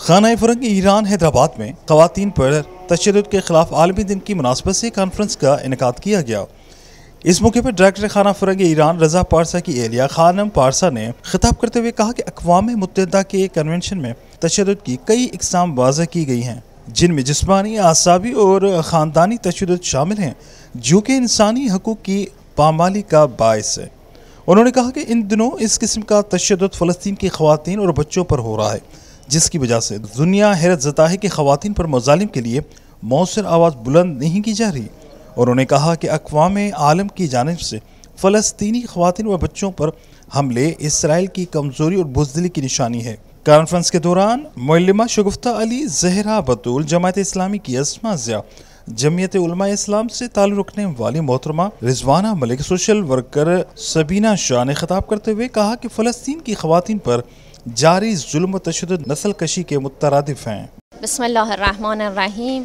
खाना फरंग ईरान हैदराबाद में ख़वातीन पर तशद्दुद के खिलाफ आलमी दिन की मुनासबत से कॉन्फ्रेंस का इनेकाद किया गया। इस मौके पर डायरेक्टर खाना फरंग ईरान रजा पारसा की एहलिया खानम पारसा ने खिताब करते हुए कहा कि अक़वाम मुत्तहिदा के कन्वेंशन में तशद्दुद की कई इक़साम वाज़ह की गई हैं, जिनमें जिस्मानी, आसाबी और ख़ानदानी तशद्दुद शामिल हैं, जो कि इंसानी हकूक़ की पामाली का बायस है। उन्होंने कहा कि इन दिनों इस किस्म का तशद्दुद फ़लस्तीन की ख़वातीन और बच्चों पर हो रहा है, जिसकी वजह से दुनिया हैरत ज़ता है कि ख़वातीन पर मुज़ालिम के लिए मौसर आवाज़ बुलंद नहीं की जा रही। उन्होंने कहा कि अक़वाम आलम की जानिब से फ़लस्तीनी ख़वातीन व बच्चों पर हमले इसराइल की कमज़ोरी और बुज़दिली की निशानी है। कॉन्फ्रेंस के दौरान मुअल्लिमा शगुफ्ता अली, ज़हरा बतूल, जमात इस्लामी की अस्मा ज़िया, जमियत उलमा इस्लाम से ताल्लुक़ रखने वाली मोहतरमा रिजवाना मलिक, सोशल वर्कर सबीना शाह ने खिताब करते हुए कहा कि फ़लस्तीन की ख़वातीन पर जारी जुल्म व तशद्दुद नस्ल कशी के मुतरादिफ हैं। बिस्मिल्लाहिर्रहमानिर्रहीम।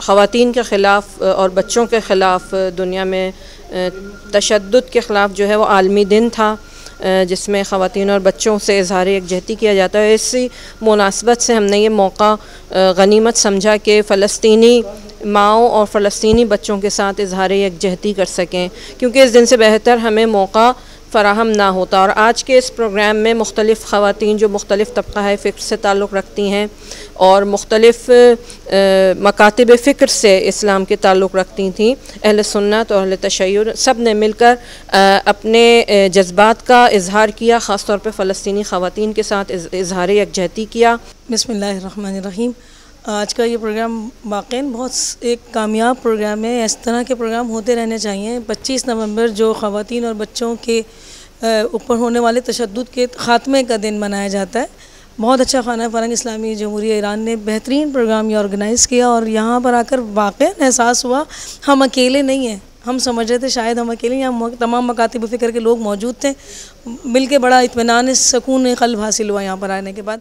ख़वातीन के ख़िलाफ़ और बच्चों के ख़िलाफ़ दुनिया में तशद्दुद के ख़िलाफ़ जो है वो आलमी दिन था, जिसमें ख़वातीन और बच्चों से इज़हार यकजहती किया जाता है। इसी मुनासबत से हमने ये मौका गनीमत समझा कि फ़लस्तीनी माओं और फ़लस्तीनी बच्चों के साथ इज़हार यकजहती कर सकें, क्योंकि इस दिन से बेहतर हमें मौका फ़राहम ना होता। और आज के इस प्रोग्राम में मुख्तलिफ़ ख़वातीन जो मुख्तलिफ़ तबक़ा है फ़िक्र से ताल्लुक़ रखती हैं और मुख्तलिफ़ मकातिब फ़िक्र से इस्लाम के ताल्लुक़ रखती थीं, अहले सुन्नत और अहले तशय्युर, सब ने मिलकर अपने जज्बात का इज़हार किया, ख़ास तौर पर फ़लस्तीनी ख़वातीन के साथ इज़हार यकजहती किया। बिस्मिल्लाहिर्रहमानिर्रहीम। आज का ये प्रोग्राम वाक़ईन बहुत एक कामयाब प्रोग्राम है। इस तरह के प्रोग्राम होते रहने चाहिए। 25 नवंबर जो ख़वातीन और बच्चों के ऊपर होने वाले तशद्दुद के ख़ात्मे का दिन मनाया जाता है। बहुत अच्छा खाना फरंग इस्लामी जमहूरिया ईरान ने बेहतरीन प्रोग्राम ये ऑर्गेनाइज़ किया और यहाँ पर आकर वाक़ईन एहसास हुआ हम अकेले नहीं हैं। हम समझ रहे थे शायद हम अकेले, यहाँ तमाम मकातिब फ़िक्र के लोग मौजूद थे। मिल के बड़ा इत्मीनान, सुकून क़ल्ब हासिल हुआ यहाँ पर आने के बाद।